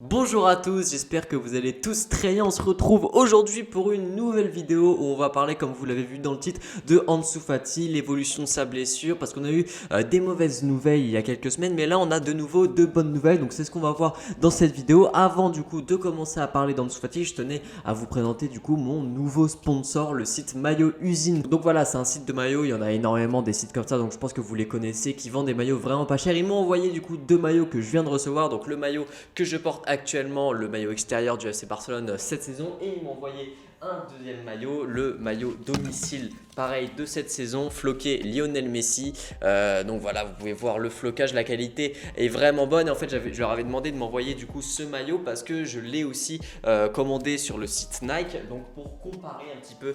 Bonjour à tous, j'espère que vous allez tous très bien. On se retrouve aujourd'hui pour une nouvelle vidéo où on va parler, comme vous l'avez vu dans le titre, de Ansu Fati, l'évolution de sa blessure, parce qu'on a eu des mauvaises nouvelles il y a quelques semaines, mais là on a de nouveau de bonnes nouvelles, donc c'est ce qu'on va voir dans cette vidéo. Avant du coup de commencer à parler d'Ansu Fati, je tenais à vous présenter du coup mon nouveau sponsor, le site Maillot Usine. Donc voilà, c'est un site de maillots, il y en a énormément des sites comme ça, donc je pense que vous les connaissez, qui vendent des maillots vraiment pas chers. Ils m'ont envoyé du coup deux maillots que je viens de recevoir, donc le maillot que je porte actuellement, le maillot extérieur du FC Barcelone cette saison, et ils m'ont envoyé un deuxième maillot, le maillot domicile, pareil de cette saison, floqué Lionel Messi. Donc voilà, vous pouvez voir le flocage, la qualité est vraiment bonne. Et en fait, je leur avais demandé de m'envoyer du coup ce maillot parce que je l'ai aussi commandé sur le site Nike. Donc pour comparer un petit peu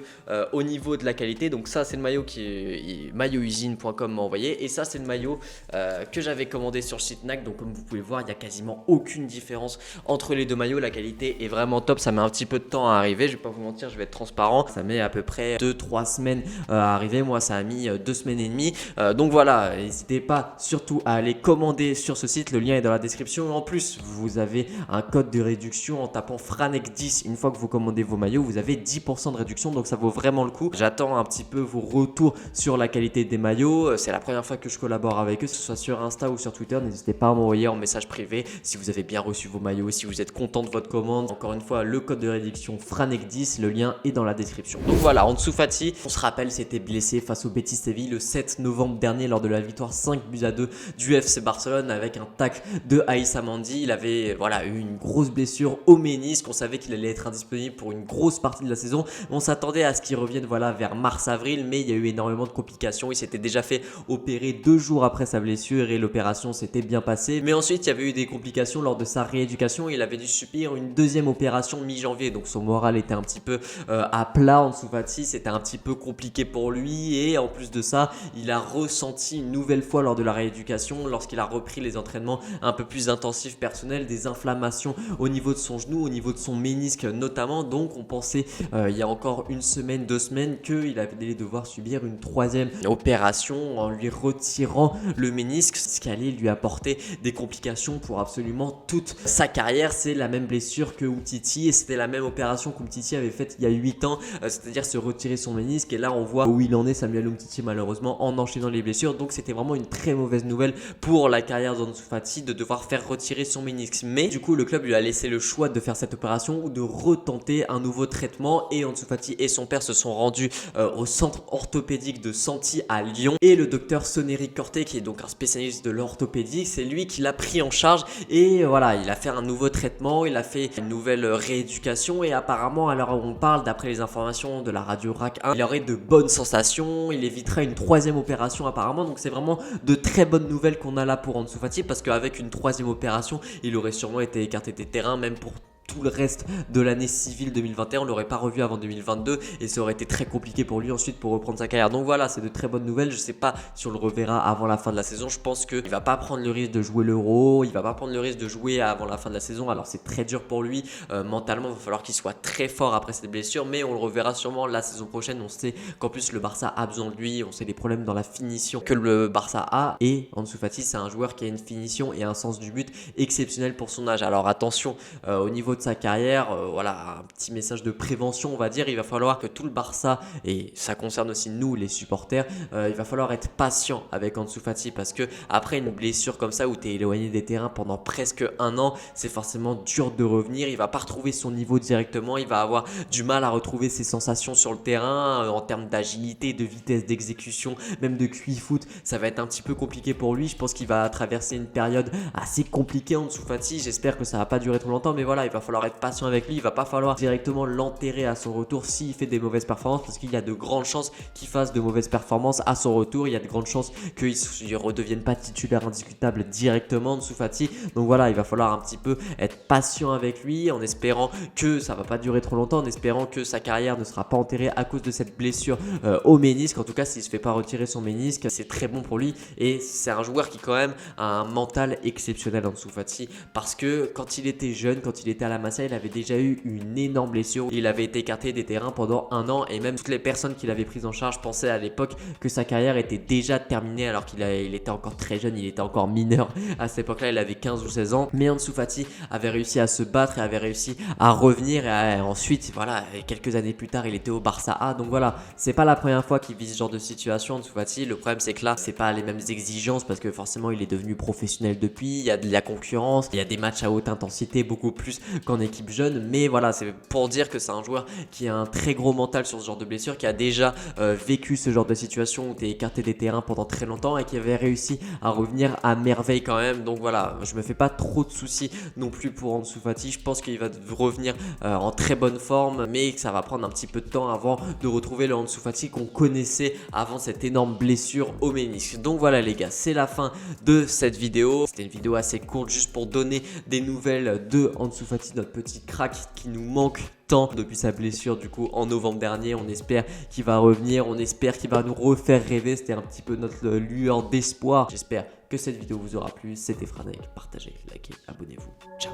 au niveau de la qualité. Donc ça, c'est le maillot qui maillotusine.com m'a envoyé, et ça, c'est le maillot que j'avais commandé sur le site Nike. Donc comme vous pouvez voir, il n'y a quasiment aucune différence entre les deux maillots. La qualité est vraiment top. Ça met un petit peu de temps à arriver, je vais pas vous mentir, je vais être transparent, ça met à peu près 2-3 semaines à arriver. Moi ça a mis 2 semaines et demie. Donc voilà, n'hésitez pas surtout à aller commander sur ce site, le lien est dans la description. En plus, vous avez un code de réduction en tapant Franek10. Une fois que vous commandez vos maillots, vous avez 10% de réduction, donc ça vaut vraiment le coup. J'attends un petit peu vos retours sur la qualité des maillots. C'est la première fois que je collabore avec eux, que ce soit sur Insta ou sur Twitter. N'hésitez pas à m'envoyer en message privé si vous avez bien reçu vos maillots, si vous êtes content de votre commande. Encore une fois, le code de réduction Franek10, le lien est dans la description. Donc voilà, Ansu Fati, on se rappelle, s'était blessé face au Betis Séville le 7 novembre dernier lors de la victoire 5-2 du FC Barcelone avec un tacle de Aïssa Mandi. Il avait eu une grosse blessure au ménisque. On savait qu'il allait être indisponible pour une grosse partie de la saison. On s'attendait à ce qu'il revienne vers mars-avril, mais il y a eu énormément de complications. Il s'était déjà fait opérer 2 jours après sa blessure et l'opération s'était bien passée. Mais ensuite, il y avait eu des complications lors de sa rééducation. Il avait dû subir une deuxième opération mi-janvier, donc son moral était un petit peu à plat. Ansu Fati, c'était un petit peu compliqué pour lui, et en plus de ça, il a ressenti une nouvelle fois lors de la rééducation, lorsqu'il a repris les entraînements un peu plus intensifs personnels, des inflammations au niveau de son genou, au niveau de son ménisque notamment. Donc on pensait il y a encore une semaine, 2 semaines, qu'il allait devoir subir une troisième opération en lui retirant le ménisque, ce qui allait lui apporter des complications pour absolument toute sa carrière. C'est la même blessure que Umtiti, et c'était la même opération qu'Umtiti avait faite il y a 8 ans, c'est-à-dire se retirer son ménisque. Et là on voit où il en est, Samuel Umtiti, malheureusement, en enchaînant les blessures. Donc c'était vraiment une très mauvaise nouvelle pour la carrière d'Ansu Fati de devoir faire retirer son ménisque. Mais du coup le club lui a laissé le choix de faire cette opération ou de retenter un nouveau traitement, et Ansu Fati et son père se sont rendus au centre orthopédique de Santi à Lyon, et le docteur Soneri Corté, qui est donc un spécialiste de l'orthopédie, c'est lui qui l'a pris en charge. Et voilà, il a fait un nouveau traitement, il a fait une nouvelle rééducation, et apparemment, à l'heure où on parle, d'après les informations de la radio RAC 1, il aurait de bonnes sensations, il évitera une troisième opération apparemment. Donc c'est vraiment de très bonnes nouvelles qu'on a là pour Ansu Fati, parce qu'avec une troisième opération, il aurait sûrement été écarté des terrains, même pour tout le reste de l'année civile 2021. On l'aurait pas revu avant 2022, et ça aurait été très compliqué pour lui ensuite pour reprendre sa carrière. Donc voilà, c'est de très bonnes nouvelles. Je sais pas si on le reverra avant la fin de la saison. Je pense qu'il va pas prendre le risque de jouer l'Euro, il va pas prendre le risque de jouer avant la fin de la saison. Alors c'est très dur pour lui mentalement, il va falloir qu'il soit très fort après cette blessure, mais on le reverra sûrement la saison prochaine. On sait qu'en plus le Barça a besoin de lui, on sait les problèmes dans la finition que le Barça a, et Ansu Fati, c'est un joueur qui a une finition et un sens du but exceptionnel pour son âge. Alors attention au niveau de sa carrière, un petit message de prévention, on va dire. Il va falloir que tout le Barça, et ça concerne aussi nous les supporters, il va falloir être patient avec Ansu Fati, parce que après une blessure comme ça où tu es éloigné des terrains pendant presque un an, c'est forcément dur de revenir. Il va pas retrouver son niveau directement, il va avoir du mal à retrouver ses sensations sur le terrain en termes d'agilité, de vitesse d'exécution, même de QI foot. Ça va être un petit peu compliqué pour lui. Je pense qu'il va traverser une période assez compliquée Ansu Fati. J'espère que ça va pas durer trop longtemps, mais voilà, il va falloir être patient avec lui. Il va pas falloir directement l'enterrer à son retour s'il fait des mauvaises performances, parce qu'il y a de grandes chances qu'il fasse de mauvaises performances à son retour. Il y a de grandes chances qu'il ne redevienne pas titulaire indiscutable directement, Ansu Fati. Donc voilà, il va falloir un petit peu être patient avec lui, en espérant que ça va pas durer trop longtemps, en espérant que sa carrière ne sera pas enterrée à cause de cette blessure au ménisque. En tout cas, s'il se fait pas retirer son ménisque, c'est très bon pour lui, et c'est un joueur qui quand même a un mental exceptionnel, Ansu Fati, parce que quand il était jeune, quand il était à la Masia, il avait déjà eu une énorme blessure. Il avait été écarté des terrains pendant un an et même toutes les personnes qui l'avaient pris en charge pensaient à l'époque que sa carrière était déjà terminée alors il était encore très jeune, il était encore mineur à cette époque-là, il avait 15 ou 16 ans. Mais Ansu Fati avait réussi à se battre et avait réussi à revenir et ensuite, voilà, quelques années plus tard, il était au Barça A. Donc voilà, c'est pas la première fois qu'il vit ce genre de situation, Ansu Fati. Le problème, c'est que là, c'est pas les mêmes exigences parce que forcément, il est devenu professionnel depuis. Il y a de la concurrence, il y a des matchs à haute intensité, beaucoup plus qu'en équipe jeune. Mais voilà, c'est pour dire que c'est un joueur qui a un très gros mental sur ce genre de blessure, qui a déjà vécu ce genre de situation où tu es écarté des terrains pendant très longtemps et qui avait réussi à revenir à merveille quand même. Donc voilà, je me fais pas trop de soucis non plus pour Ansu Fati. Je pense qu'il va revenir en très bonne forme, mais que ça va prendre un petit peu de temps avant de retrouver le Ansu Fati qu'on connaissait avant cette énorme blessure au ménisque. Donc voilà les gars, c'est la fin de cette vidéo. C'était une vidéo assez courte juste pour donner des nouvelles de Ansu Fati, notre petit crack qui nous manque tant depuis sa blessure du coup en novembre dernier. On espère qu'il va revenir, on espère qu'il va nous refaire rêver. C'était un petit peu notre lueur d'espoir. J'espère que cette vidéo vous aura plu. C'était Franek, partagez, likez, abonnez-vous. Ciao.